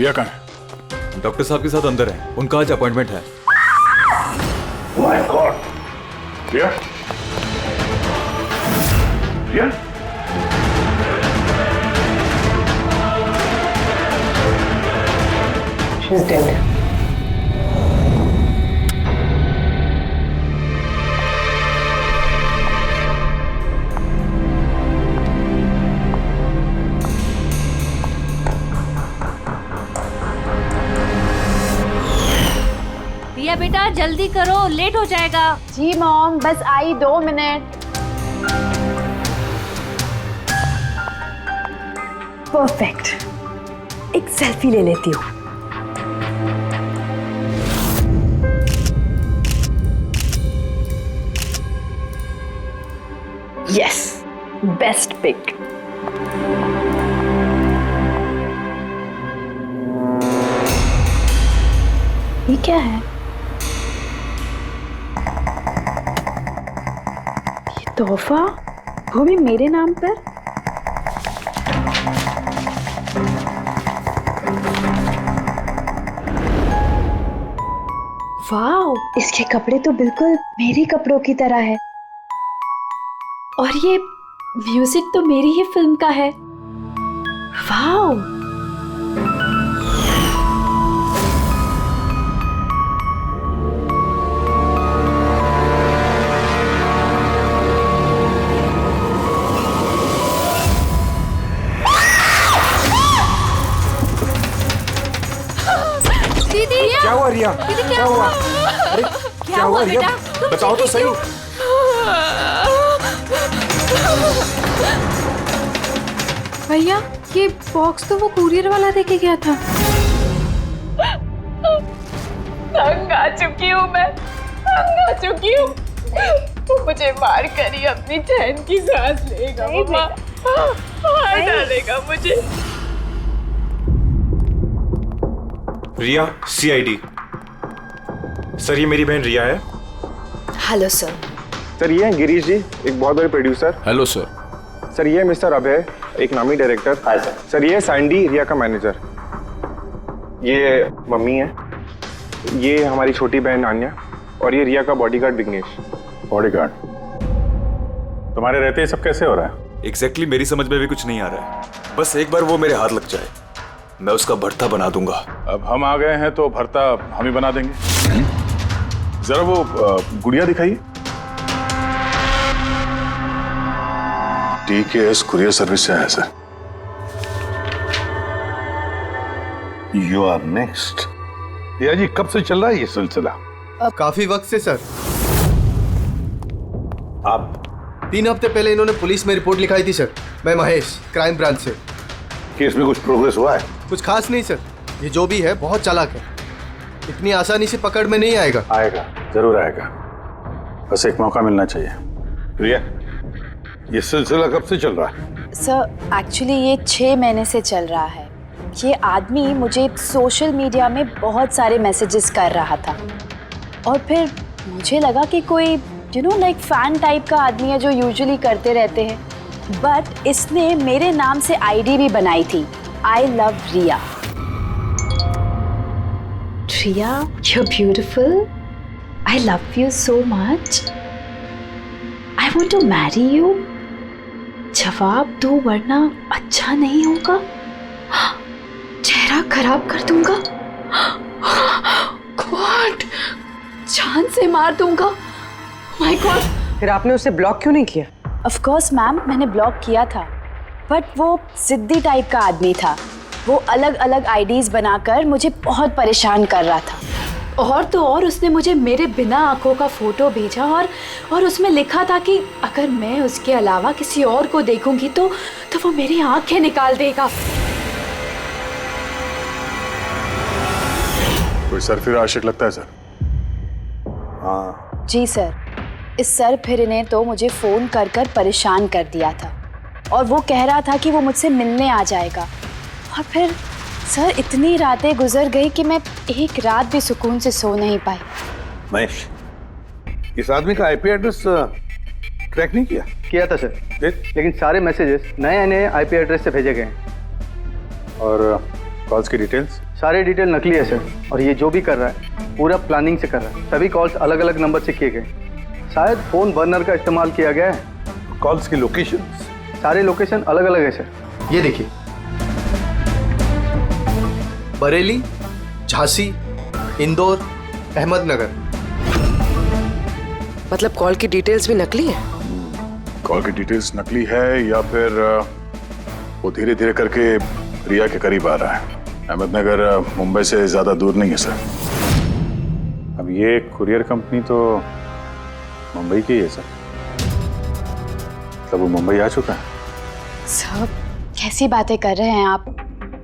रिया कहाँ है? डॉक्टर साहब के साथ अंदर है, उनका आज अपॉइंटमेंट है। My god, Riya, Riya, She's dead. Riya बेटा जल्दी करो, लेट हो जाएगा। जी मॉम, बस आई 2 मिनट। परफेक्ट, एक सेल्फी ले लेती हूँ। Yes, best pic. ये क्या है? ये तोहफा, वो भी मेरे नाम पर। वाओ, इसके कपड़े तो बिल्कुल मेरे कपड़ों की तरह है। और ये म्यूजिक तो मेरी ही फिल्म का है। वाओ, दीदी क्या हुआ रिया? दीदी क्या हुआ? अरे क्या हुआ रिया? बेटा? बताओ तो सही। भैया ये बॉक्स तो वो कुरियर वाला देके गया था। तंग आ चुकी हूँ मैं, तंग आ चुकी हूँ। वो मुझे मार कर ही अपनी चैन की सांस लेगा, मम्मा मार डालेगा मुझे। रिया, CID। सर ये मेरी बहन रिया है। Hello sir. सर ये हैं गिरीश जी, एक बहुत बड़े प्रोड्यूसर। Hello sir. सर ये है मिस्टर अभय, एक नामी डायरेक्टर। Hi sir. सर ये है सैंडी, रिया का मैनेजर। ये मम्मी है, ये हमारी छोटी बहन आन्या, और ये रिया का बॉडीगार्ड विघ्नेश। बॉडीगार्ड? तुम्हारे रहते ही सब कैसे हो रहा है? एग्जैक्टली मेरी समझ में भी कुछ नहीं आ रहा है। बस एक बार वो मेरे हाथ लग जाए, मैं उसका भर्ता बना दूंगा। अब हम आ गए हैं तो भरता हम ही बना देंगे। जरा वो गुड़िया दिखाइए। TKS कुरियर सर्विस से है sir. You are next. Riya ji कब से चल रहा है ये सिलसिला? काफी वक्त से सर। आप 3 हफ्ते पहले इन्होंने पुलिस में रिपोर्ट लिखाई थी सर। मैं महेश, क्राइम ब्रांच से। केस में कुछ प्रोग्रेस हुआ है? कुछ खास नहीं सर, ये जो भी है बहुत चालाक है, इतनी आसानी से पकड़ में नहीं आएगा। आएगा, जरूर आएगा, बस एक मौका मिलना चाहिए। रिया ये सिलसिला कब से चल रहा है? सर एक्चुअली ये 6 महीने से चल रहा है। ये आदमी मुझे सोशल मीडिया में बहुत सारे मैसेजेस कर रहा था, और फिर मुझे लगा कि कोई लाइक फैन टाइप का आदमी है जो यूजुअली करते रहते हैं, बट इसने मेरे नाम से ID भी बनाई थी, I love Riya. Riya, you're beautiful. I love you so much. I want to marry you. जवाब दो वरना अच्छा नहीं होगा, चेहरा खराब कर दूंगा, गॉड जान से मार दूंगा। My God. फिर आपने उसे ब्लॉक क्यों नहीं किया? ऑफ कोर्स मैम, मैंने ब्लॉक किया था, बट वो जिद्दी टाइप का आदमी था। वो अलग अलग IDs बनाकर मुझे बहुत परेशान कर रहा था, और तो और उसने मुझे मेरे बिना आंखों का फोटो भेजा, और उसमें लिखा था कि अगर मैं उसके अलावा किसी और को देखूंगी तो वो मेरी आंखें निकाल देगा। कोई सरफिर आशिक लगता है सर। हाँ जी सर, इस सर फिर ने तो मुझे फोन कर कर परेशान कर दिया था, और वो कह रहा था कि वो मुझसे मिलने आ जाएगा। और फिर सर इतनी रातें गुजर गई कि मैं एक रात भी सुकून से सो नहीं पाई। महेश, इस आदमी का IP एड्रेस ट्रैक नहीं किया? किया था सर, लेकिन सारे मैसेजेस नए नए IP एड्रेस से भेजे गए हैं। और कॉल्स की डिटेल्स? सारे डिटेल नकली है सर, और ये जो भी कर रहा है पूरा प्लानिंग से कर रहा है। सभी कॉल्स अलग अलग नंबर से किए गए, शायद फोन बर्नर का इस्तेमाल किया गया है। कॉल्स की लोकेशन? सारे लोकेशन अलग अलग है सर। ये देखिए, बरेली, झांसी, इंदौर, अहमदनगर। मतलब कॉल की डिटेल्स भी नकली है? कॉल की डिटेल्स नकली है या फिर वो धीरे धीरे करके रिया के करीब आ रहा है। अहमदनगर मुंबई से ज्यादा दूर नहीं है सर। अब ये कुरियर कंपनी तो मुंबई की है सर, तब वो मुंबई आ चुका है। सर कैसी बातें कर रहे हैं आप?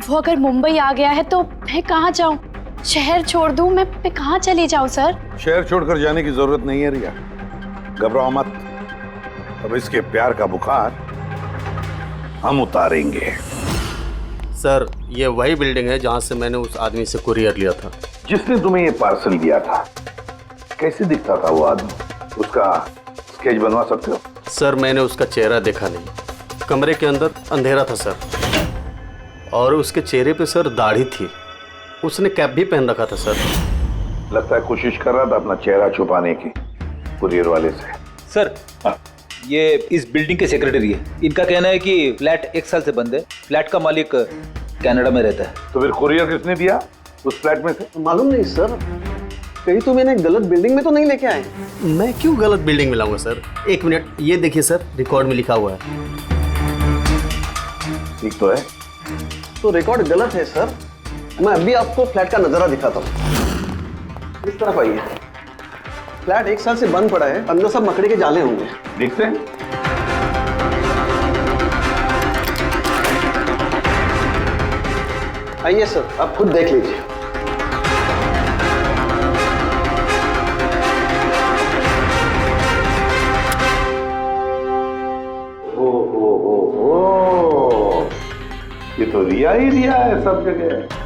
वो अगर मुंबई आ गया है तो मैं कहाँ जाऊँ? शहर छोड़ दूँ? मैं कहाँ चली जाऊँ सर? शहर छोड़कर जाने की जरूरत नहीं है रिया, घबराओ मत। अब इसके प्यार का बुखार हम उतारेंगे। सर ये वही बिल्डिंग है जहाँ से मैंने उस आदमी से कुरियर लिया था। जिसने तुम्हें ये पार्सल दिया था, कैसे दिखता था वो आदमी? उसका स्केच बनवा सकते हो? सर मैंने उसका चेहरा देखा नहीं, कमरे के अंदर अंधेरा था सर, और उसके चेहरे पे सर दाढ़ी थी, उसने कैप भी पहन रखा था सर। लगता है कोशिश कर रहा था अपना चेहरा छुपाने की कुरियर वाले से। सर ये इस बिल्डिंग के सेक्रेटरी है। इनका कहना है कि फ्लैट 1 साल से बंद है। फ्लैट का मालिक कनाडा में रहता है। तो फिर कुरियर किसने दिया उस फ्लैट में से? मालूम नहीं सर, कहीं तो मैंने गलत बिल्डिंग में तो नहीं लेके आए। मैं क्यों गलत बिल्डिंग में लाऊंगा सर? एक मिनट, ये देखिए सर, रिकॉर्ड में लिखा हुआ है। ठीक तो है? तो रिकॉर्ड गलत है सर। मैं अभी आपको फ्लैट का नजारा दिखाता हूँ। इस तरफ आइए। फ्लैट 1 साल से बंद पड़ा है, अंदर सब मकड़ी के जाले होंगे। देखते हैं। आइए सर, आप खुद देख लीजिए। ये तो रिया ही रिया है सब जगह।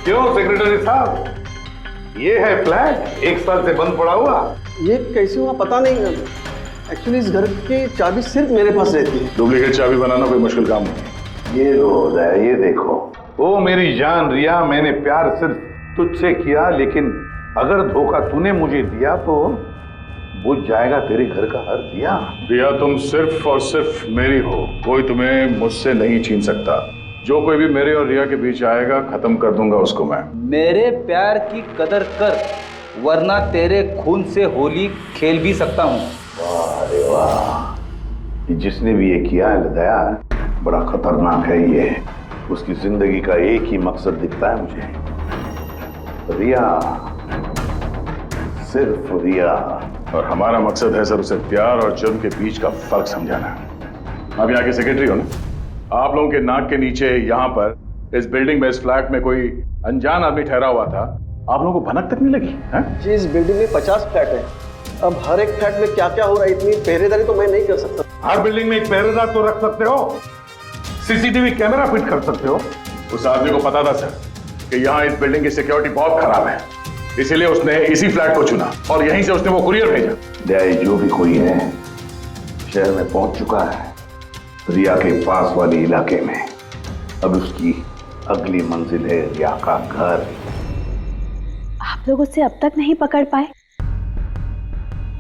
क्यों सेक्रेटरी साहब, ये है फ्लैट 1 साल से बंद पड़ा हुआ। ये कैसे हुआ पता नहीं। एक्चुअली इस घर की चाबी सिर्फ मेरे पास रहती है। डुप्लीकेट चाबी बनाना कोई मुश्किल काम नहीं। ये रोज है, ये देखो। ओ मेरी जान रिया, मैंने प्यार सिर्फ तुझसे किया, लेकिन अगर धोखा तूने मुझे दिया तो बुझ जाएगा तेरे घर का हर दिया। रिया तुम सिर्फ और सिर्फ मेरी हो, कोई तुम्हें मुझसे नहीं छीन सकता। जो कोई भी मेरे और रिया के बीच आएगा खत्म कर दूंगा उसको मैं। मेरे प्यार की कदर कर, वरना तेरे खून से होली खेल भी सकता हूँ। वाह रे वाह, जिसने भी ये किया है दया, बड़ा खतरनाक है ये। उसकी जिंदगी का एक ही मकसद दिखता है मुझे, रिया, सिर्फ रिया। और हमारा मकसद है सर उसे प्यार और जुर्म के बीच का फर्क समझाना। आप यहाँ के सेक्रेटरी हो ना? आप लोगों के नाक के नीचे यहाँ पर इस बिल्डिंग में, इस फ्लैट में कोई अनजान आदमी ठहरा हुआ था, आप लोगों को भनक तक नहीं लगी है? जी इस बिल्डिंग में 50 फ्लैट है। अब हर एक फ्लैट में क्या क्या हो रहा है, इतनी पहरेदारी तो मैं नहीं कर सकता। हर बिल्डिंग में एक पहरेदार तो रख सकते हो, सीसीटीवी कैमरा फिट कर सकते हो। उस आदमी को पता था सर कि यहाँ इस बिल्डिंग की सिक्योरिटी बहुत खराब है, इसीलिए उसने इसी फ्लैट को चुना और यहीं से उसने वो कुरियर भेजा। दया जो भी कोई है शहर में पहुंच चुका है, रिया के पास वाले इलाके में। अब उसकी अगली मंजिल है रिया का घर। आप लोग उसे अब तक नहीं पकड़ पाए?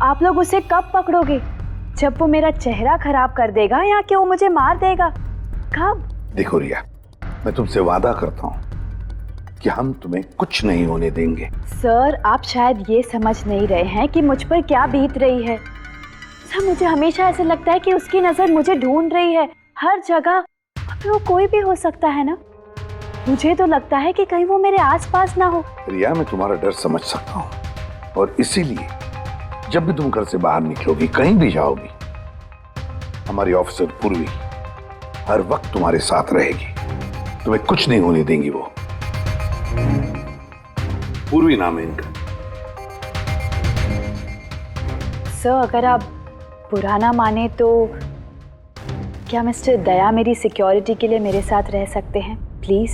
आप लोग उसे कब पकड़ोगे? जब वो मेरा चेहरा खराब कर देगा या कि वो मुझे मार देगा? कब? देखो रिया, मैं तुमसे वादा करता हूँ कि हम तुम्हें कुछ नहीं होने देंगे। सर आप शायद ये समझ नहीं रहे हैं कि मुझ पर क्या बीत रही है। सर मुझे हमेशा ऐसे लगता है कि उसकी नजर मुझे ढूंढ रही है हर जगह। अब वो कोई भी हो सकता है ना? मुझे तो लगता है कि कहीं वो मेरे आसपास ना हो। रिया मैं तुम्हारा डर समझ सकता हूँ, और इसीलिए जब भी तुम घर से बाहर निकलोगी, कहीं भी जाओगी, हमारी ऑफिसर पूर्वी हर वक्त तुम्हारे साथ रहेगी। तुम्हें कुछ नहीं होने देंगी वो। पूर्वी नाम है इनका। सर अगर आप पुराना माने तो क्या मिस्टर दया मेरी सिक्योरिटी के लिए मेरे साथ रह सकते हैं प्लीज?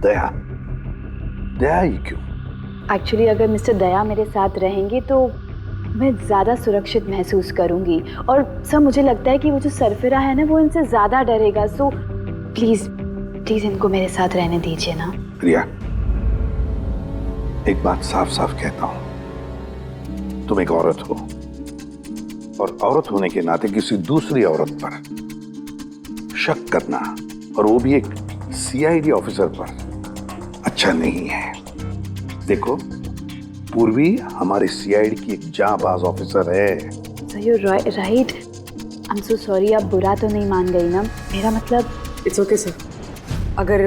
दया? दया ही क्यों? एक्चुअली अगर मिस्टर दया मेरे साथ रहेंगे तो मैं ज़्यादा सुरक्षित महसूस करूंगी। और सर मुझे लगता है कि वो जो सरफिरा है ना वो इनसे ज़्यादा डरेगा। सो प्लीज़ प्लीज़ इनको मेरे साथ रहने दीजिए ना। रिया, एक बात साफ साफ कहता हूं, तुम एक औरत हो और औरत होने के नाते किसी दूसरी औरत पर शक करना, और वो भी एक सीआईडी ऑफिसर पर, अच्छा नहीं है। देखो, पूर्वी हमारी सीआईडी की एक जांबाज ऑफिसर है। So you right. I am so sorry, आप बुरा तो नहीं मान गई ना? मेरा मतलब इट्स ओके सर। अगर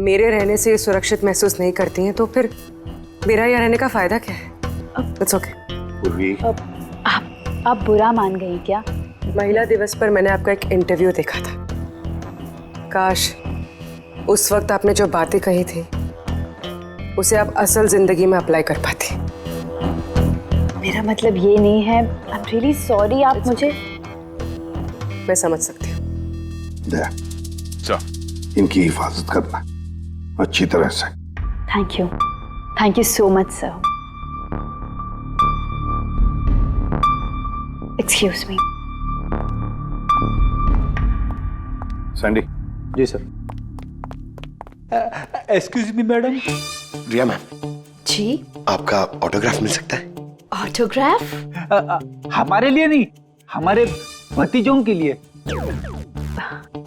मेरे रहने से सुरक्षित महसूस नहीं करती हैं तो फिर मेरा यहाँ रहने का फायदा क्या है? It's okay. पूर्वी, आप बुरा मान गई क्या? महिला दिवस पर मैंने आपका एक इंटरव्यू देखा था। काश उस वक्त आपने जो बातें कही थी उसे आप असल जिंदगी में अप्लाई कर पाती। मेरा मतलब ये नहीं है। आई एम रियली सॉरी। आप मुझे मैं समझ सकती हूँ। इनकी हिफाजत करना अच्छी तरह से। Thank you so much sir. Excuse me. Sandy. जी sir. Excuse me madam. Riya ma'am ji, आपका ऑटोग्राफ मिल सकता है? ऑटोग्राफ? हमारे लिए नहीं, हमारे भतीजों के लिए।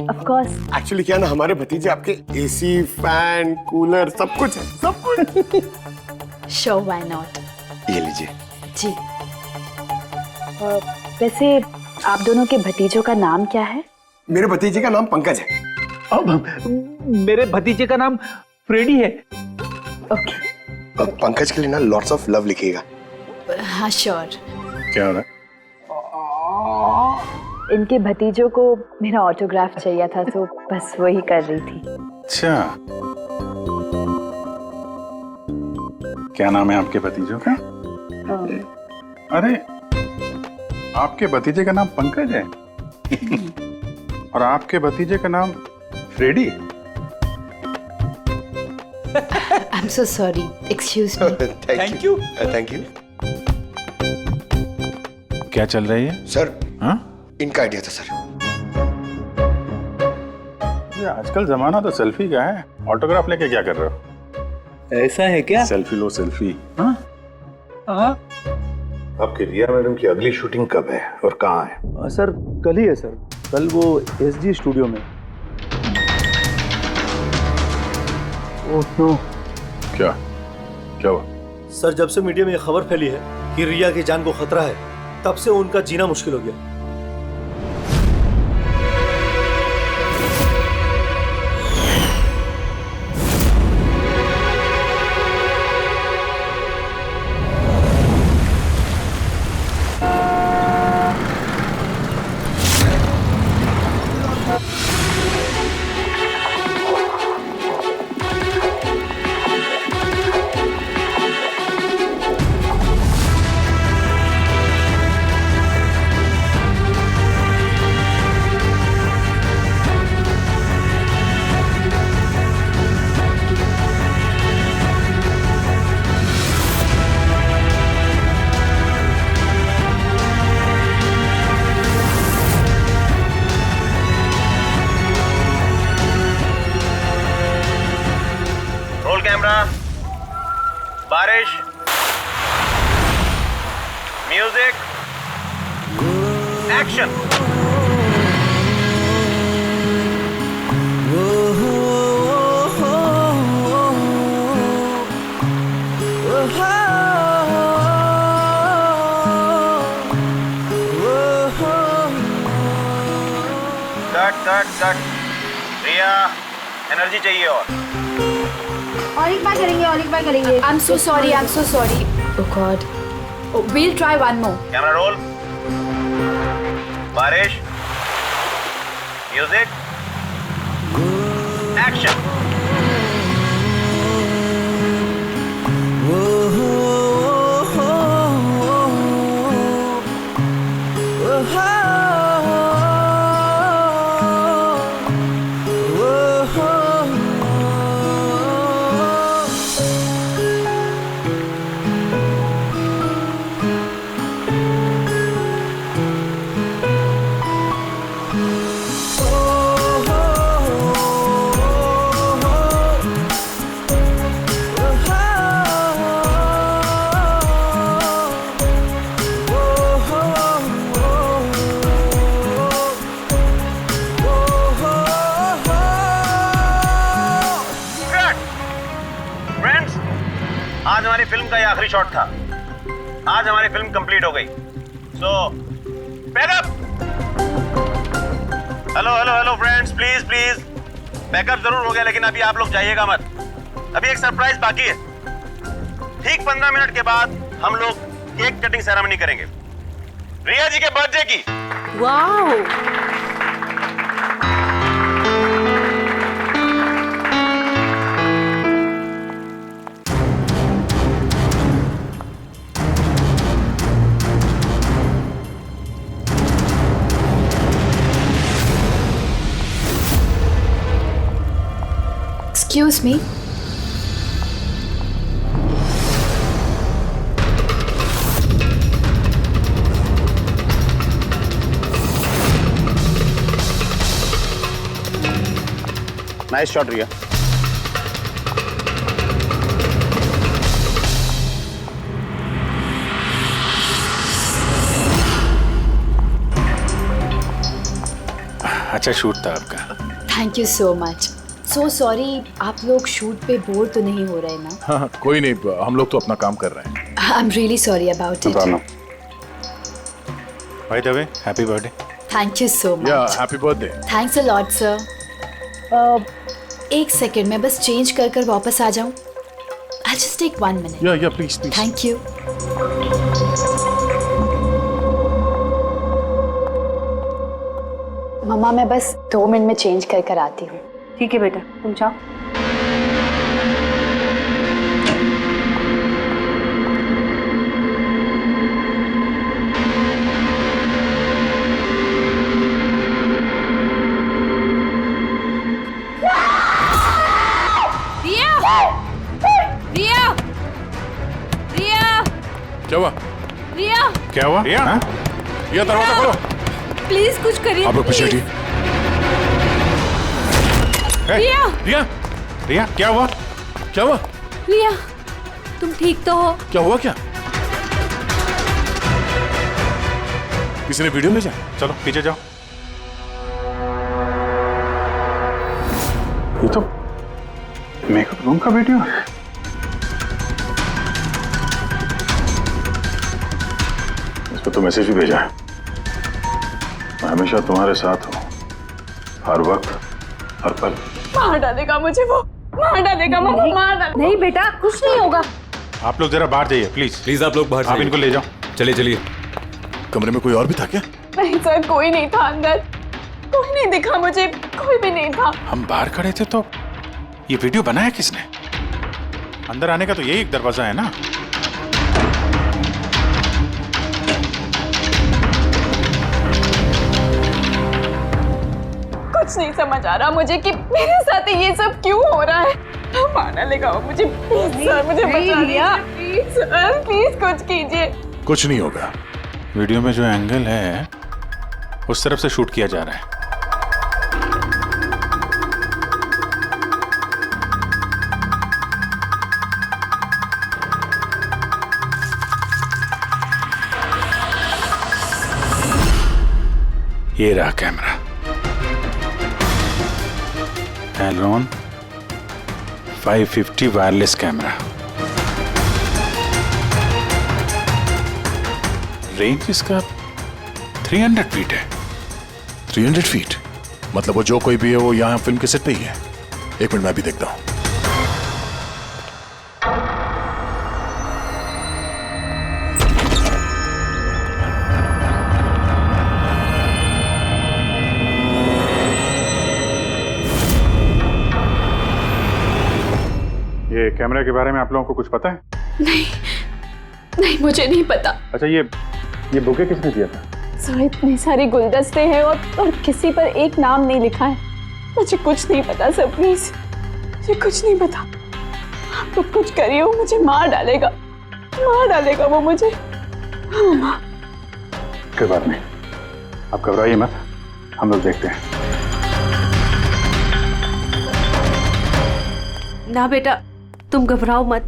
Of course. एक्चुअली क्या ना, हमारे भतीजे आपके एसी, फैन, कूलर सब कुछ है, सब कुछ। Show why not. ये लीजिए। जी। वैसे आप दोनों के भतीजों का नाम क्या है? मेरे भतीजे का नाम पंकज है। अब मेरे भतीजे का नाम फ्रेडी है। ओके। अब पंकज के लिए ना लॉट्स ऑफ लव लिखिएगा। हाँ श्योर। क्या हो रहा है? इनके भतीजों को मेरा ऑटोग्राफ चाहिए था तो बस वही कर रही थी। अच्छा, क्या नाम है आपके भतीजों का? अरे, आपके भतीजे का नाम पंकज है और आपके भतीजे का नाम Freddie. I am so sorry, excuse me. Thank you. Thank you. क्या चल रही है सर? हाँ, इनका आइडिया था सर। ये आजकल जमाना तो सेल्फी का है, ऑटोग्राफ लेके क्या कर रहे हो? ऐसा है क्या? सेल्फी लो सेल्फी। हाँ हाँ आपकी रिया मैडम की अगली शूटिंग कब है और कहाँ है? सर कल ही है सर, कल वो एसजी स्टूडियो में। Oh no. क्या हुआ? सर जब से मीडिया में ये खबर फैली है कि रिया की जान को खतरा है, तब से उनका जीना मुश्किल हो गया। कैमरा, बारिश, म्यूजिक, एक्शन। कट। रिया, एनर्जी चाहिए और एक बार करेंगे। I'm so sorry. Oh God. We'll try one more. Camera roll, बारिश, म्यूजिक, एक्शन। आज हमारी फिल्म का ये आखिरी शॉट था। आज हमारी फिल्म कंप्लीट हो गई। So backup. Hello hello hello friends, please please backup जरूर हो गया, लेकिन अभी आप लोग जाइएगा मत। अभी एक सरप्राइज बाकी है। ठीक 15 मिनट के बाद हम लोग केक कटिंग सेरेमनी करेंगे रिया जी के बर्थडे की। वाह, Excuse me. नाइस शॉट रिया। अच्छा शूट था आपका। Thank you so much. So sorry, आप लोग शूट पे बोर तो नहीं हो रहे ना? हाँ कोई नहीं, हम लोग तो अपना काम कर रहे हैं। I am really sorry about it. By the way, happy birthday. Thank you so या much. Happy birthday. Thanks a lot sir. एक सेकेंड, मैं बस चेंज कर कर वापस आ जाऊं। I just take 1 minute. Yeah please please. Thank you. मम्मा मैं बस 2 मिनट में चेंज कर कर आती हूँ। ठीक है बेटा, तुम जाओ। रिया, रिया, क्या हुआ? रिया, क्या हुआ? रिया, हाँ? रिया दरवाजा खोलो। प्लीज कुछ करिए। आप लोग पीछे please। हटिए। रिया, रिया, रिया क्या हुआ? क्या हुआ? रिया, तुम ठीक तो हो? क्या हुआ? क्या किसी ने वीडियो ले जाए? चलो पीछे जाओ। ये तो मेकअप रूम का वीडियो है। इस पर तो मैसेज भी भेजा है, मैं हमेशा तुम्हारे साथ हूँ, हर वक्त हर पल। मार डालेगा मुझे वो, मार डालेगा, मार डालेगा। नहीं बेटा, कुछ नहीं होगा। आप लोग जरा बाहर जाइए प्लीज। प्लीज आप लोग बाहर आप इनको ले जाओ। चलिए चलिए। कमरे में कोई और भी था क्या? नहीं सर, कोई नहीं था अंदर, कोई नहीं दिखा मुझे, कोई भी नहीं था। हम बाहर खड़े थे तो ये वीडियो बनाया किसने? अंदर आने का तो यही एक दरवाजा है ना। कुछ नहीं समझ आ रहा मुझे कि मेरे साथ ये सब क्यों हो रहा है। मार डालेगा वो मुझे। प्लीज सर, मुझे बचा दीजिए। प्लीज सर, प्लीज कुछ कीजिए। कुछ नहीं होगा। वीडियो में जो एंगल है उस तरफ से शूट किया जा रहा है। ये रहा कैमरा, एलोन 550 वायरलेस कैमरा। रेंज इसका 300 फीट है। 300 फीट? मतलब वो जो कोई भी है वो यहाँ फिल्म के सेट पे ही है। एक मिनट मैं भी देखता हूँ। ये कैमरा के बारे में आप लोगों को कुछ पता है? नहीं नहीं, मुझे नहीं पता। अच्छा ये बुके किसने दिया था? सर इतने सारे गुलदस्ते हैं और किसी पर एक नाम नहीं लिखा है। मुझे कुछ नहीं पता सर, प्लीज मुझे कुछ नहीं पता। आप लोग कुछ करिए, वो मुझे मार डालेगा वो मुझे। कोई बात नहीं, आप घबराइए मत, हम लोग देखते हैं। ना बेटा, तुम घबराओ मत।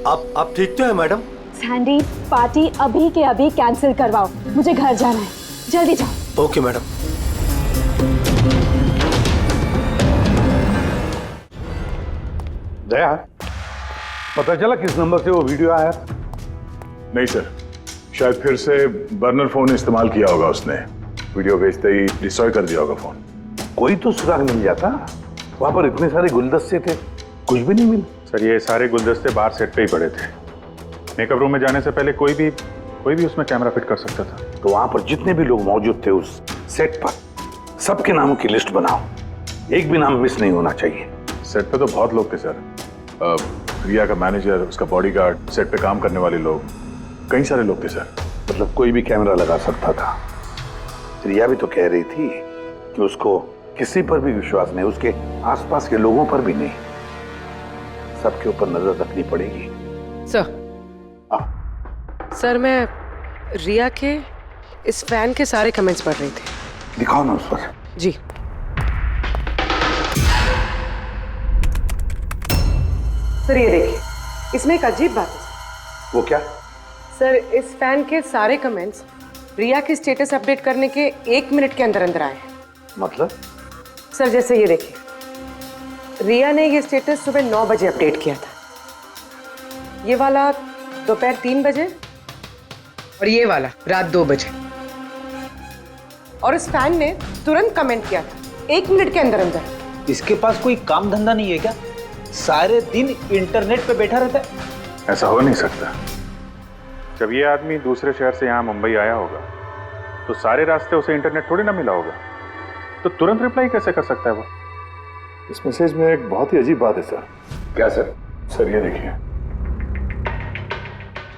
आप ठीक तो है मैडम? सैंडी, पार्टी अभी के अभी कैंसिल करवाओ, मुझे घर जाना है, जल्दी जाओ। Okay madam. दया, पता चला किस नंबर से वो वीडियो आया था? नहीं सर, शायद फिर से बर्नर फोन इस्तेमाल किया होगा उसने। वीडियो भेजते ही डिस्ट्रॉय कर दिया होगा फोन। कोई तो सुराग मिल जाता। वहां पर इतने सारे गुलदस्ते थे, कुछ भी नहीं मिला। सर ये सारे गुलदस्ते बाहर सेट पे ही पड़े थे। मेकअप रूम में जाने से पहले कोई भी उसमें कैमरा फिट कर सकता था। तो वहां पर जितने भी लोग मौजूद थे उस सेट पर, सबके नामों की लिस्ट बनाओ। एक भी नाम मिस नहीं होना चाहिए। सेट पे तो बहुत लोग थे सर। रिया का मैनेजर, उसका बॉडीगार्ड, सेट पे काम करने वाले लोग, कई सारे लोग थे सर। मतलब कोई भी कैमरा लगा सकता था। रिया भी तो कह रही थी कि उसको किसी पर भी विश्वास नहीं, उसके आसपास के लोगों पर भी नहीं। सबके ऊपर नजर रखनी पड़ेगी। सर मैं रिया के इस फैन के सारे कमेंट्स पढ़ रही थी। दिखाओ ना उस पर। जी। सर ये देखिए, इसमें एक अजीब बात है। वो क्या? सर इस फैन के सारे कमेंट्स रिया के स्टेटस अपडेट करने के 1 मिनट के अंदर अंदर आए हैं। मतलब? सर जैसे ये देखिए, रिया ने ये स्टेटस सुबह 9 बजे अपडेट किया था, ये वाला दोपहर 3 बजे और ये वाला रात 2 बजे। और इस फैन ने तुरंत कमेंट किया था 1 मिनट के अंदर अंदर। इसके पास कोई काम धंधा नहीं है क्या? सारे दिन इंटरनेट पे बैठा रहता है। ऐसा हो नहीं सकता। जब ये आदमी दूसरे शहर से यहाँ मुंबई आया होगा तो सारे रास्ते उसे इंटरनेट थोड़ी ना मिला होगा, तो तुरंत रिप्लाई कैसे कर सकता है वो? इस मैसेज में एक बहुत ही अजीब बात है सर। क्या सर? सर ये देखिए,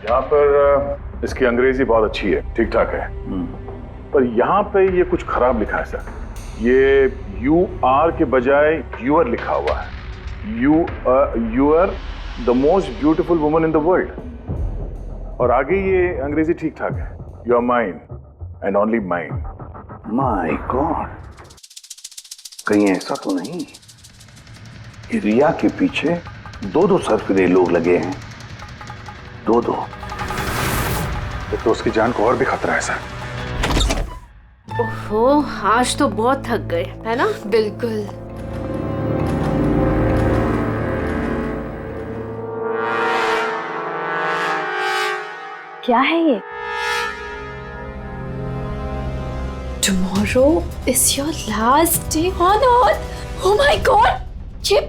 यहाँ पर इसकी अंग्रेजी बहुत अच्छी है, ठीक ठाक है, पर यहाँ पे ये कुछ खराब लिखा है सर। ये यू आर के बजाय यूर लिखा हुआ है। You are the most beautiful woman in the world. और आगे ये अंग्रेजी ठीक ठाक है, you are mine and only mine. My god, कहीं ऐसा तो नहीं कि रिया के पीछे 2 सरफिरे लोग लगे हैं? 2। तो उसकी जान को और भी खतरा है सर। ओहो, आज तो बहुत थक गए, है ना? बिल्कुल। क्या है ये? Tomorrow is your last day on earth. Oh my God! ये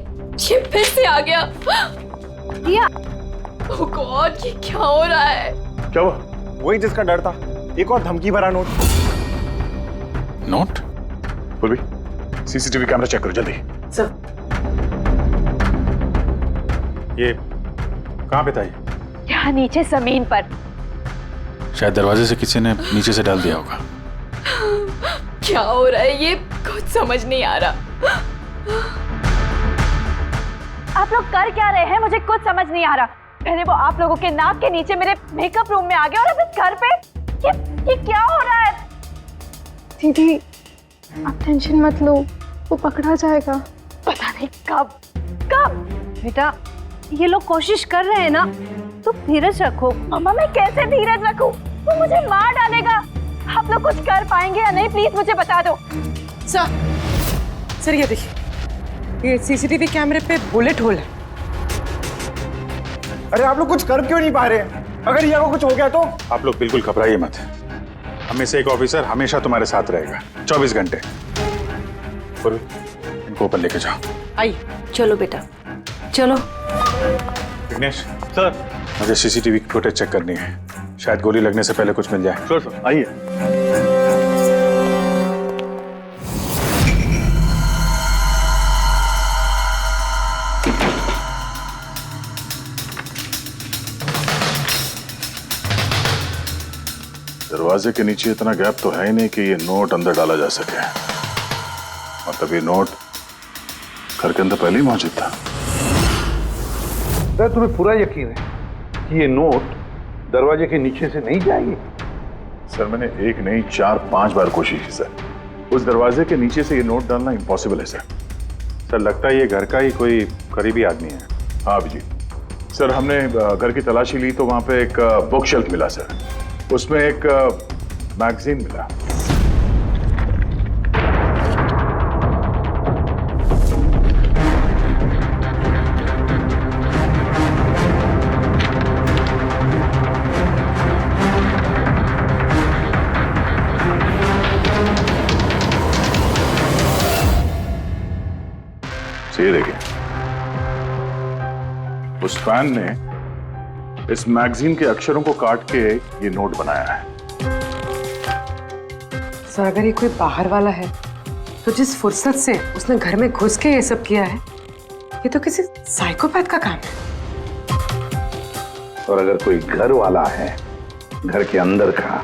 फिर से आ गया। रिया, oh God, ये क्या हो रहा है? क्या हुआ? वही जिसका डर था, एक और धमकी भरा नोट। नोट? पूर्वी, सीसीटीवी कैमरा चेक करो जल्दी। सर ये कहाँ पे था? ये यहाँ नीचे जमीन पर। शायद दरवाजे से किसी ने नीचे से डाल दिया होगा। क्या हो रहा है ये कुछ समझ नहीं आ रहा। आप लोग कर क्या रहे हैं? मुझे कुछ समझ नहीं आ रहा। पहले वो आप लोगों के नाक के नीचे मेरे मेकअप रूम में आ गया और अब इस घर पे ये क्या हो रहा है? दीदी आप टेंशन मत लो, वो पकड़ा जाएगा। पता नहीं कब। बेटा ये लोग कोशिश कर रहे हैं ना, तो धीरज रखो। मम्मा मैं कैसे धीरज रखूं? वो मुझे मार डालेगा। आप लोग कुछ कर पाएंगे या नहीं, प्लीज मुझे बता दो। सर ये देखिए, ये सीसीटीवी कैमरे पे बुलेट होल है। अरे आप लोग कुछ कर क्यों नहीं पा रहे? अगर रिया को कुछ हो गया तो? आप लोग बिल्कुल घबराइए मत। हमें से एक ऑफिसर हमेशा तुम्हारे साथ रहेगा 24 घंटे। पूर्वी, इनको ऊपर लेके जाओ। आइए। चलो बेटा चलो। विघ्नेश सर, मुझे सीसीटीवी फुटेज चेक करनी है, शायद गोली लगने से पहले कुछ मिल जाए। सर आइए। दरवाजे के नीचे इतना गैप तो है ही नहीं कि ये नोट अंदर डाला जा सके। मतलब ये नोट घर के अंदर पहले ही मौजूद था। सर तुम्हें पूरा यकीन है कि ये नोट दरवाजे के नीचे से नहीं जाएगी? सर मैंने 1 नहीं 4-5 बार कोशिश की सर। उस दरवाजे के नीचे से ये नोट डालना इम्पॉसिबल है सर। सर लगता है ये घर का ही कोई करीबी आदमी है। हाँ अभिजीत सर, हमने घर की तलाशी ली तो वहां पे एक बुक शेल्फ मिला सर। उसमें एक मैगजीन मिला। अच्छा ये देखिए, उस फैन ने इस मैगजीन के अक्षरों को काट के ये नोट बनाया है। सर अगर ये कोई बाहर वाला है तो जिस फुर्सत से उसने घर में घुस के ये सब किया है, ये तो किसी साइकोपैथ का काम है। और अगर कोई घर वाला है, घर के अंदर का,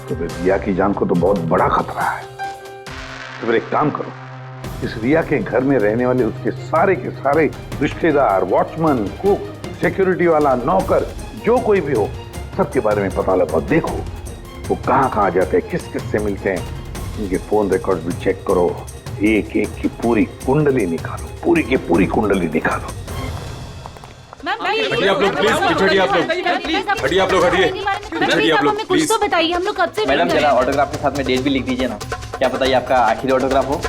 तो फिर रिया की जान को तो बहुत बड़ा खतरा है। तो फिर एक काम करो, इस रिया के घर में रहने वाले उसके सारे के सारे रिश्तेदार, वॉचमैन, कुक, सिक्योरिटी वाला, नौकर, जो कोई भी हो, सबके बारे में पता लगाओ। देखो वो कहाँ जाते हैं, किस किस से मिलते हैं, इनके फोन रिकॉर्ड भी चेक करो। एक एक की पूरी कुंडली निकालो, पूरी की पूरी कुंडली निकालो। हटिए आप लोग प्लीज, हटिए आप लोग, हटिए आप लोग, हटिए आप लोग प्लीज। तो बताइए, हम लोग कब से मैडम जरा ऑटोग्राफ के साथ में डेट भी लिख दीजिए ना। क्या पता ये आपका आखिरी ऑटोग्राफ हो।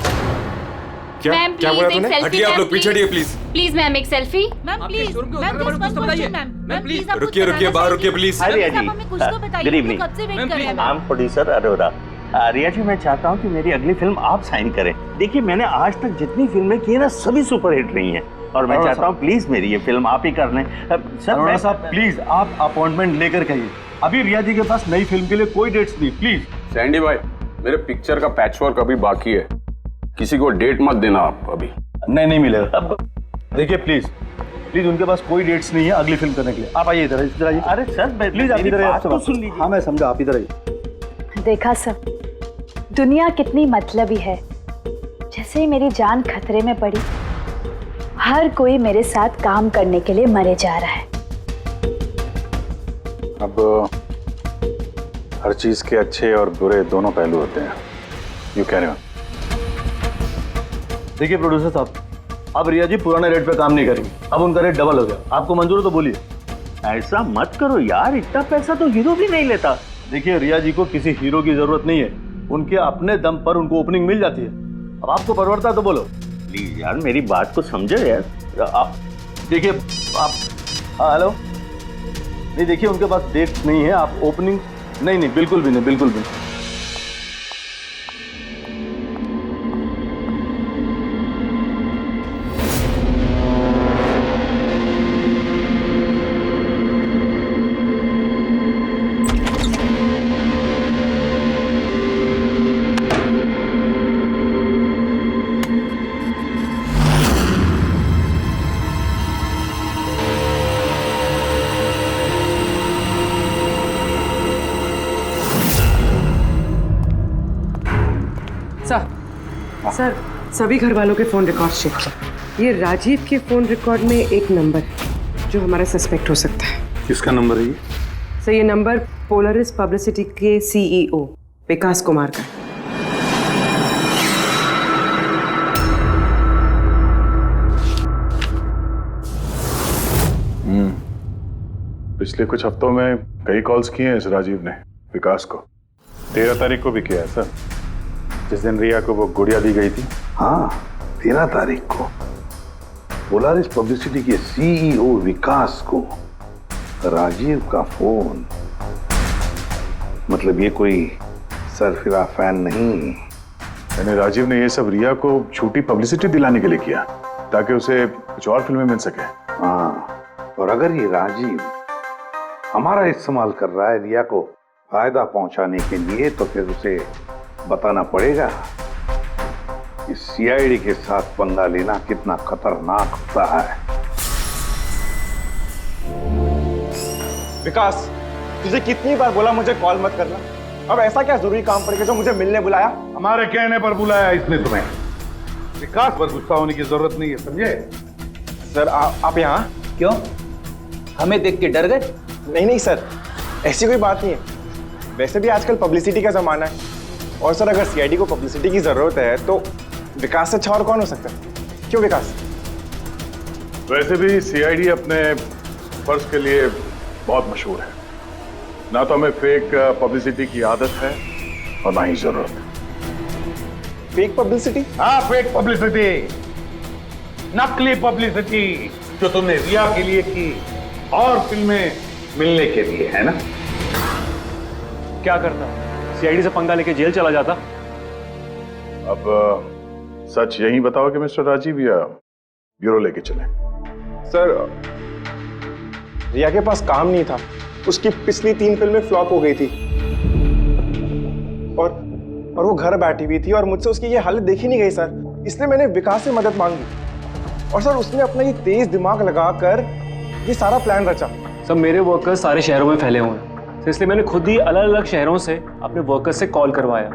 क्या बोला तूने? हटिए आप लोग, पीछे हटिए प्लीज। प्लीज मैम एक selfie. Ma'am please, ma'am please रुकिए बाहर रुकिए please. Riya ji, good evening. कब से वेट कर रहे हैं। I am producer Arora. Riya ji, मैं चाहता हूँ कि मेरी अगली फिल्म आप साइन करें। देखिए मैंने आज तक जितनी फिल्में की ना सभी सुपरहिट रही हैं, और मैं चाहता हूँ प्लीज मेरी ये फिल्म आप ही कर लें। अरोड़ा साहब प्लीज आप अपॉइंटमेंट लेकर कहिए। अभी रिया जी के पास नई फिल्म के लिए कोई डेट्स नहीं, प्लीज। सैंडी भाई, मेरे पिक्चर का पैचवर्क अभी बाकी है, किसी को डेट मत देना आप अभी। नहीं मिलेगा। देखिए प्लीज उनके पास कोई डेट्स नहीं है अगली फिल्म करने के लिए। आप आइए इधर आइए। अरे सर प्लीज आप इधर आइए। तो सुन लीजिए। हाँ मैं समझा, आप इधर आइए। देखा सब, दुनिया कितनी मतलबी है। जैसे ही मेरी जान खतरे में पड़ी, हर कोई मेरे साथ काम करने के लिए मरे जा रहा है। अब हर चीज के अच्छे और बुरे दोनों पहलू होते हैं। You carry on. देखिए प्रोड्यूसर साहब, अब रिया जी पुराने रेट पे काम नहीं करेंगे, अब उनका रेट डबल हो गया। आपको मंजूर है तो बोलिए। ऐसा मत करो यार, इतना पैसा तो हीरो भी नहीं लेता। देखिए रिया जी को किसी हीरो की जरूरत नहीं है, उनके अपने दम पर उनको ओपनिंग मिल जाती है। अब आपको परवड़ता है तो बोलो। प्लीज यार मेरी बात को समझो यार। आप देखिए, आप हेलो, नहीं देखिए उनके पास डेट नहीं है। आप ओपनिंग नहीं बिल्कुल भी नहीं, बिल्कुल भी नहीं। सर सभी घर वालों के फोन रिकॉर्ड चेक किए। ये राजीव के फोन रिकॉर्ड में एक नंबर है जो हमारा सस्पेक्ट हो सकता है। किसका नंबर है ये? सर ये नंबर पोलरिस पब्लिसिटी के सीईओ विकास कुमार का। पिछले कुछ हफ्तों में कई कॉल्स किए हैं इस राजीव ने विकास को। 13 तारीख को भी किया है सर, जिस दिन रिया को वो गुड़िया दी गई थी। हाँ 13 तारीख को पोलारिस पब्लिसिटी के सीईओ विकास को राजीव का फोन। मतलब ये कोई सरफिरा फैन नहीं। यानी राजीव ने ये सब रिया को झूठी पब्लिसिटी दिलाने के लिए किया ताकि उसे कुछ और फिल्में मिल सके। हाँ, और अगर ये राजीव हमारा इस्तेमाल कर रहा है रिया को फायदा पहुंचाने के लिए, तो फिर उसे बताना पड़ेगा कि सीआईडी के साथ पंगा लेना कितना खतरनाक होता है। विकास, तुझे कितनी बार बोला मुझे कॉल मत करना। अब ऐसा क्या जरूरी काम पड़ गया जो मुझे मिलने बुलाया? हमारे कहने पर बुलाया इसने तुम्हें। विकास पर गुस्सा होने की जरूरत नहीं है, समझे? सर आप यहाँ क्यों? हमें देख के डर गए? नहीं सर, ऐसी कोई बात नहीं है। वैसे भी आजकल पब्लिसिटी का जमाना है, और सर अगर सीआईडी को पब्लिसिटी की जरूरत है तो विकास से अच्छा और कौन हो सकता है? क्यों विकास? वैसे भी सीआईडी अपने फर्ज के लिए बहुत मशहूर है। ना तो हमें फेक पब्लिसिटी की आदत है और ना ही जरूरत। Fake publicity? हाँ फेक पब्लिसिटी, नकली पब्लिसिटी जो तुमने रिया के लिए की और फिल्में मिलने के लिए, है ना? क्या करता? सीआईडी से पंगा लेके जेल चला जाता। अब सच यही बताओगे मिस्टर राजीव या ब्यूरो लेके चले? सर रिया के पास काम नहीं था, उसकी पिछली 3 फिल्में फ्लॉप हो गई थी और वो घर बैठी हुई थी और मुझसे उसकी ये हालत देखी नहीं गई सर, इसलिए मैंने विकास से मदद मांगी और सर उसने अपना ये तेज दिमाग लगाकर ये सारा प्लान रचा। सब मेरे वर्कर्स सारे शहरों में फैले हुए हैं, तो इसलिए मैंने खुद ही अलग अलग शहरों से अपने वर्कर्स से कॉल करवाया,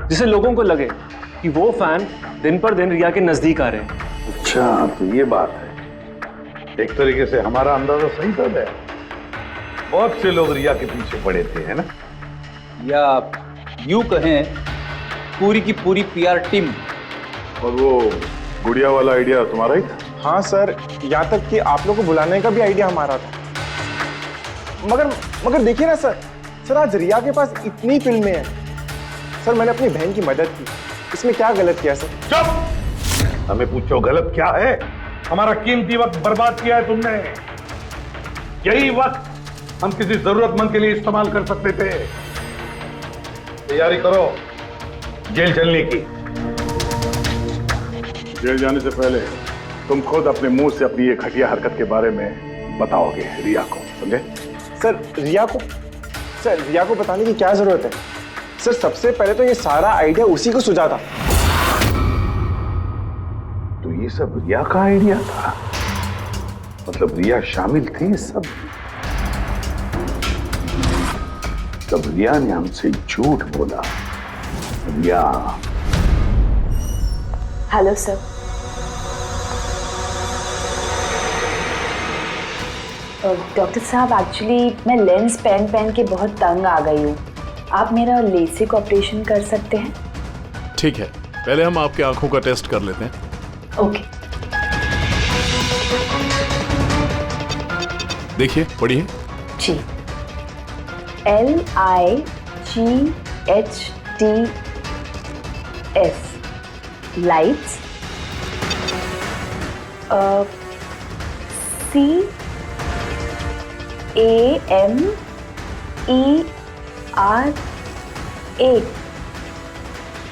जिससे लोगों को लगे कि वो फैन दिन पर दिन रिया के नजदीक आ रहे हैं। अच्छा, तो ये बात है। एक तरीके से हमारा अंदाजा सही था। बहुत से लोग रिया के पीछे पड़े थे, है ना? या यूं कहें पूरी की पूरी पीआर टीम। और वो गुड़िया वाला आइडिया तुम्हारा ही था? हाँ सर, यहाँ तक कि आप लोगों को बुलाने का भी आइडिया हमारा था। मगर देखिए ना सर आज रिया के पास इतनी फिल्में हैं सर, मैंने अपनी बहन की मदद की, इसमें क्या गलत किया सर? चुप! हमें पूछो गलत क्या है? हमारा कीमती वक्त बर्बाद किया है तुमने। यही वक्त हम किसी जरूरतमंद के लिए इस्तेमाल कर सकते थे। तैयारी करो जेल चलने की। जेल जाने से पहले तुम खुद अपने मुंह से अपनी ये घटिया हरकत के बारे में बताओगे रिया को, समझे? सर रिया को बताने की क्या जरूरत है सर? सबसे पहले तो ये सारा आइडिया उसी को सुझा था। तो ये सब रिया का आइडिया था? मतलब रिया शामिल थी इस सब? तब रिया ने हमसे झूठ बोला। रिया। Hello sir. डॉक्टर साहब, एक्चुअली मैं लेंस पहन के बहुत तंग आ गई हूँ। आप मेरा लेसिक ऑपरेशन कर सकते हैं? ठीक है, पहले हम आपकी आंखों का टेस्ट कर लेते हैं। ओके। देखिए, पढ़िए। जी। LIGHTS lights. CAMERA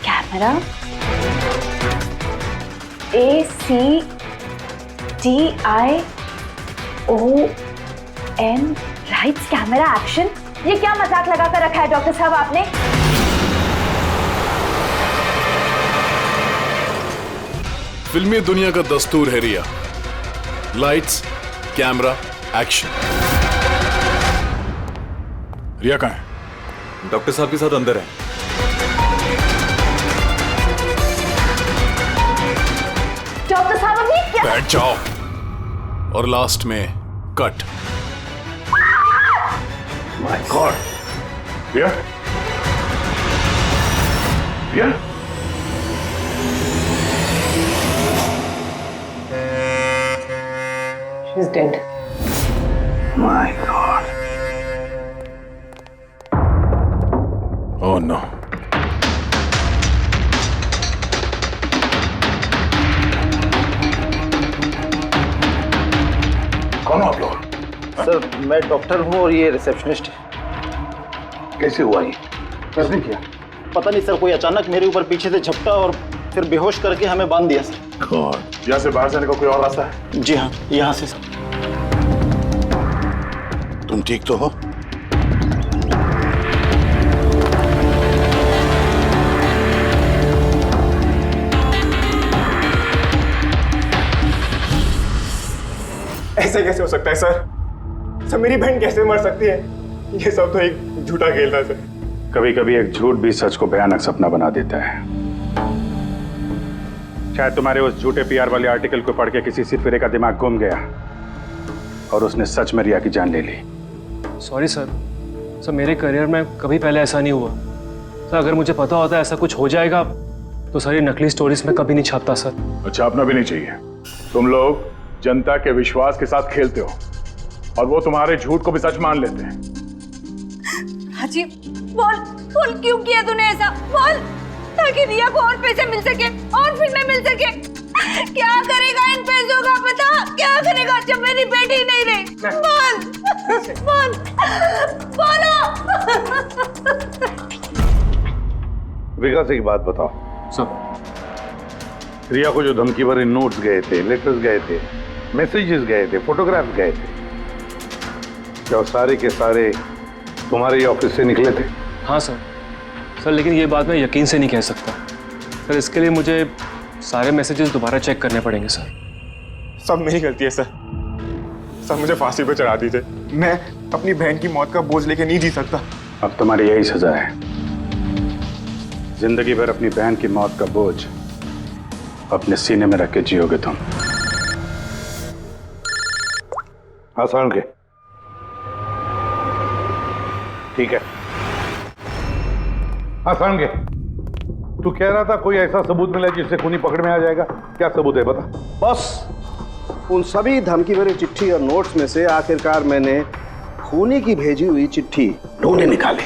camera. ACTION lights camera action. ये क्या मजाक लगा कर रखा है डॉक्टर साहब आपने? फिल्मी दुनिया का दस्तूर है रिया, लाइट्स कैमरा एक्शन। रिया कहाँ है? डॉक्टर साहब के साथ अंदर है। डॉक्टर साहब अभी क्या? बैठ जाओ। और लास्ट में cut. My god. Riya? Riya? She's dead. My God. Oh no. कौन हो आप लोग? सर मैं डॉक्टर हूँ और ये रिसेप्शनिस्ट है। कैसे हुआ ये? किसने किया? पता नहीं सर, कोई अचानक मेरे ऊपर पीछे से झपटा और फिर बेहोश करके हमें बांध दिया सर। गॉड। यहाँ से बाहर जाने का कोई और रास्ता है? जी हाँ, यहाँ से सर। तुम ठीक तो हो? ऐसे कैसे हो सकता है सर? मेरी बहन कैसे मर सकती है? ये सब तो एक झूठा खेल था सर। कभी कभी एक झूठ भी सच को भयानक सपना बना देता है। शायद तुम्हारे उस झूठे पीआर वाले आर्टिकल को पढ़ के किसी सिरफिरे का दिमाग घूम गया और उसने सच में रिया की जान ले ली। सॉरी सर, मेरे करियर में कभी पहले ऐसा नहीं हुआ सर। अगर मुझे पता होता ऐसा कुछ हो जाएगा तो सारी नकली स्टोरीज में कभी नहीं छापता सर। अच्छा, अपना भी नहीं चाहिए। तुम लोग जनता के विश्वास के साथ खेलते हो और वो तुम्हारे झूठ को भी सच मान लेते हैं। राजीव, बोल क्यों किया तूने ऐसा? बोल, ताकि रिया को और पैसे मिल सके और फिल्में मिल सके। क्या करेगा इन पैसों का? पता क्या करेगा जब मेरी बेटी नहीं रही? बोल बोलो। विकास, एक बात बताओ। सब रिया को जो धमकी भरे नोट्स गए थे, लेटर्स गए थे, मैसेजेस गए थे, फोटोग्राफ्स गए थे, क्या वो सारे के सारे तुम्हारे ही ऑफिस से निकले थे? हाँ सर, लेकिन ये बात मैं यकीन से नहीं कह सकता सर। इसके लिए मुझे सारे मैसेजेस दोबारा चेक करने पड़ेंगे सर। सब मेरी गलती है सर। सब मुझे फांसी पे चढ़ा दीजिए। मैं अपनी बहन की मौत का बोझ लेके नहीं जी सकता। अब तुम्हारी यही सजा है, जिंदगी भर अपनी बहन की मौत का बोझ अपने सीने में रख के जियोगे तुम। आसान के ठीक है। आसान के तू कह रहा था कोई ऐसा सबूत मिला जिससे खूनी पकड़ में आ जाएगा, क्या सबूत है बता? बस उन सभी धमकी भरी चिट्ठी और नोट्स में से आखिरकार मैंने खूनी की भेजी हुई चिट्ठी ढूंढे निकाली।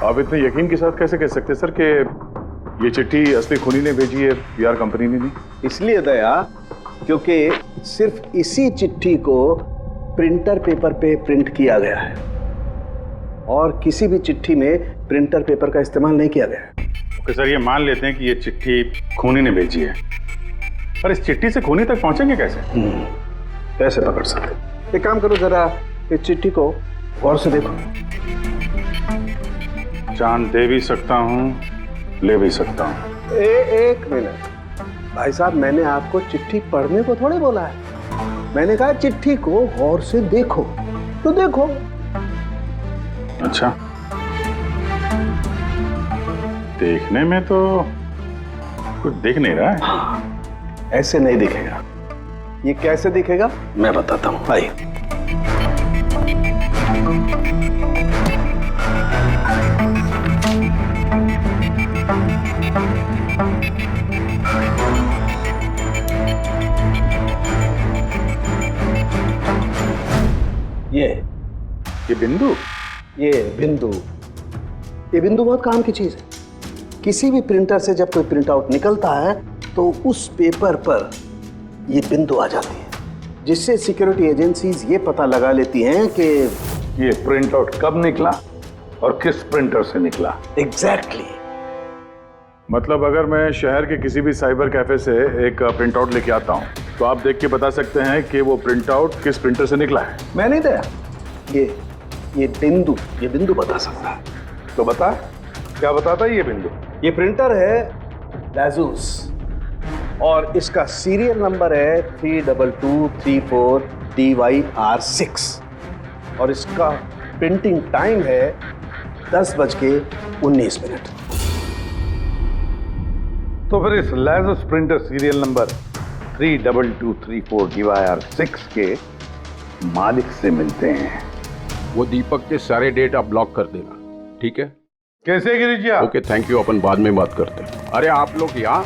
आप इतने यकीन के साथ कैसे कह सकते सर कि ये चिट्ठी असली खूनी ने भेजी है, पीआर कंपनी ने नहीं? इसलिए दया, क्योंकि सिर्फ इसी चिट्ठी को प्रिंटर पेपर पे प्रिंट किया गया है और किसी भी चिट्ठी में प्रिंटर पेपर का इस्तेमाल नहीं किया गया है। ओके सर, ये मान लेते हैं कि ये चिट्ठी खूनी ने भेजी है, पर इस चिट्ठी से खूनी तक पहुंचेंगे कैसे? कैसे पकड़ सकते? एक काम करो, जरा इस चिट्ठी को गौर से देखो। जान दे भी सकता हूँ, ले भी सकता हूँ। एक मिनट भाई साहब, मैंने आपको चिट्ठी पढ़ने को थोड़े बोला है। मैंने कहा चिट्ठी को गौर से देखो, तो देखो। अच्छा, देखने में तो कुछ दिख नहीं रहा है। ऐसे नहीं दिखेगा। ये कैसे दिखेगा मैं बताता हूँ, आइए। ये बिंदु, ये बिंदु बहुत काम की चीज है। किसी भी प्रिंटर से जब कोई प्रिंट आउट निकलता है तो उस पेपर पर ये बिंदु आ जाती है, जिससे सिक्योरिटी एजेंसीज ये पता लगा लेती हैं कि ये प्रिंट आउट कब निकला और किस प्रिंटर से निकला। एग्जैक्टली। मतलब अगर मैं शहर के किसी भी साइबर कैफे से एक प्रिंट आउट लेके आता हूँ तो आप देख के बता सकते हैं कि वो प्रिंट आउट किस प्रिंटर से निकला है? मैं नहीं दया, ये बिंदु बता सकता है। तो बता, क्या बताता है ये बिंदु? ये प्रिंटर है लाजूस और इसका सीरियल नंबर है 32234 DYR6 और इसका प्रिंटिंग टाइम है 10:19। तो फिर इस लाजूस प्रिंटर सीरियल नंबर 32234 DYR6 के मालिक से मिलते हैं। वो दीपक के सारे डेटा ब्लॉक कर देना, ठीक है? कैसे गिरिजा? ओके, थैंक यू, अपन बाद में बात करते हैं। अरे आप लोग यहाँ,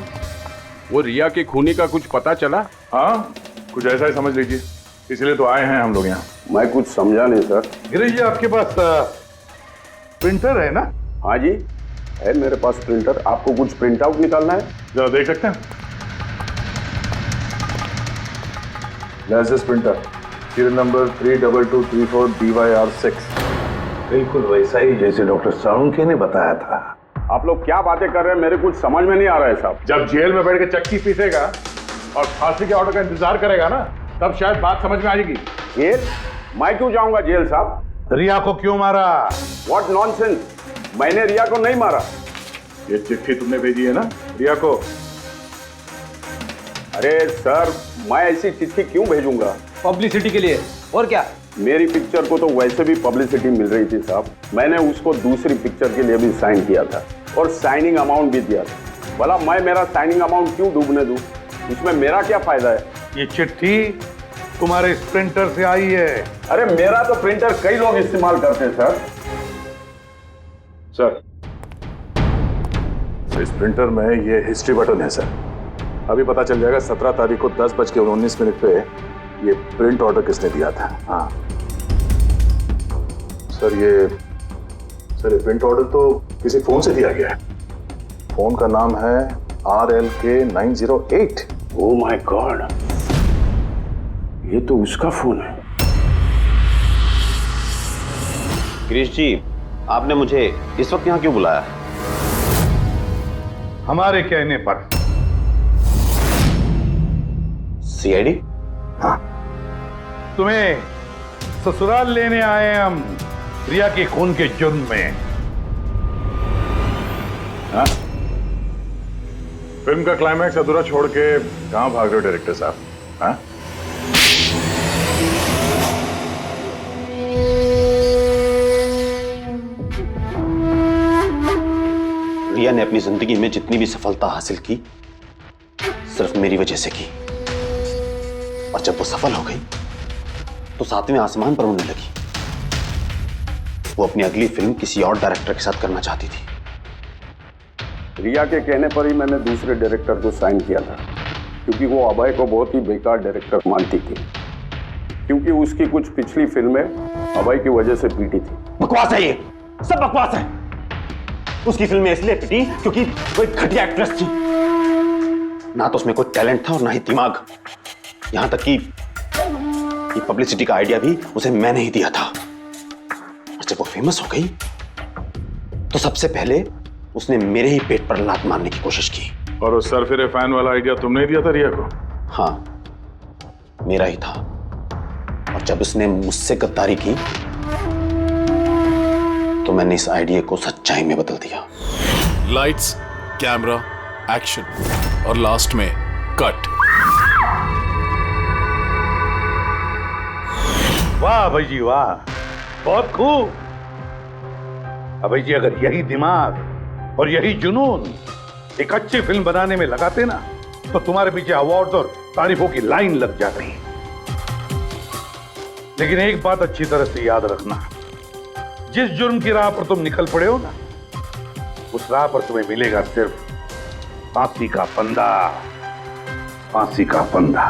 वो रिया के खूनी का कुछ पता चला? हाँ, कुछ ऐसा ही समझ लीजिए, इसलिए तो आए हैं हम लोग यहाँ। मैं कुछ समझा नहीं सर। गिरिजा, आपके पास प्रिंटर है ना? हाँ जी है मेरे पास प्रिंटर। आपको कुछ प्रिंट आउट निकालना है? जरा देख सकते हैं। Licence printer serial number 32234 DYR6। बिल्कुल वैसा ही जैसे डॉक्टर साळुंखे ने बताया था। आप लोग क्या बातें कर रहे हैं, मेरे कुछ समझ में नहीं आ रहा है साहब। जब जेल में बैठ के चक्की पीसेगा और फांसी के ऑर्डर का इंतजार करेगा ना, तब शायद बात समझ में आएगी। जेल? मैं क्यों जाऊंगा जेल साहब? रिया को क्यों मारा? व्हाट नॉनसेंस, मैंने रिया को नहीं मारा। ये चिट्ठी तुमने भेजी है ना रिया को? अरे सर, मैं ऐसी चिट्ठी क्यों भेजूंगा? पब्लिसिटी के लिए, और क्या? मेरी पिक्चर को तो वैसे भी पब्लिसिटी मिल रही थी साहब। मैंने उसको दूसरी पिक्चर के लिए भी साइन किया था और साइनिंग अमाउंट भी दिया था। भला मैं मेरा साइनिंग अमाउंट क्यों डूबने दूं? इसमें मेरा क्या फायदा है? ये चिट्ठी तुम्हारे इस प्रिंटर से आई है। अरे मेरा तो प्रिंटर कई लोग इस्तेमाल करते हैं सर। इस प्रिंटर में ये हिस्ट्री बटन है सर। अभी पता चल जाएगा 17 तारीख को 10:19 पे ये प्रिंट ऑर्डर किसने दिया था। हाँ सर, ये प्रिंट ऑर्डर तो किसी फोन से दिया गया है। फोन का नाम है RLK908। ओह माय गॉड, ये तो उसका फोन है। गिरीश जी, आपने मुझे इस वक्त यहाँ क्यों बुलाया? हमारे कहने पर। सीआईडी? हाँ, तुम्हें ससुराल लेने आए हैं हम, रिया के खून के जुर्म में। हाँ? फिल्म का क्लाइमैक्स अधूरा छोड़ के कहां भाग रहे हो डायरेक्टर साहब? हाँ? रिया ने अपनी जिंदगी में जितनी भी सफलता हासिल की सिर्फ मेरी वजह से की, और जब वो सफल हो गई तो सातवें आसमान पर उड़ने लगी। वो अपनी अगली फिल्म किसी और डायरेक्टर के साथ करना चाहती थी। रिया के कहने पर ही मैंने दूसरे डायरेक्टर को साइन किया था, क्योंकि वो अभय को बहुत ही बेकार डायरेक्टर मानती थी, क्योंकि उसकी कुछ पिछली फिल्में अभय की वजह से पीटी थी। बकवास है, ये सब बकवास है। उसकी फिल्में इसलिए पिटी क्योंकि वो एक घटिया एक्ट्रेस थी। ना तो उसमें कोई टैलेंट था और ना ही दिमाग। यहां तक कि पब्लिसिटी का आइडिया भी उसे मैंने ही दिया था। और जब वो फेमस हो गई तो सबसे पहले उसने मेरे ही पेट पर लात मारने की कोशिश की। और उस सरफिरे फैन वाला आइडिया तुमने ही दिया था रिया को? हाँ, मेरा ही था। और जब उसने मुझसे गद्दारी की तो मैंने इस आइडिया को सच्चाई में बदल दिया। लाइट्स, कैमरा, एक्शन, और लास्ट में कट। वाह भाई जी वाह, बहुत खूब। अभय जी, अगर यही दिमाग और यही जुनून एक अच्छी फिल्म बनाने में लगाते ना, तो तुम्हारे पीछे अवार्ड और तारीफों की लाइन लग जाती। लेकिन एक बात अच्छी तरह से याद रखना, जिस जुर्म की राह पर तुम निकल पड़े हो ना, उस राह पर तुम्हें मिलेगा सिर्फ फांसी का फंदा, फांसी का फंदा।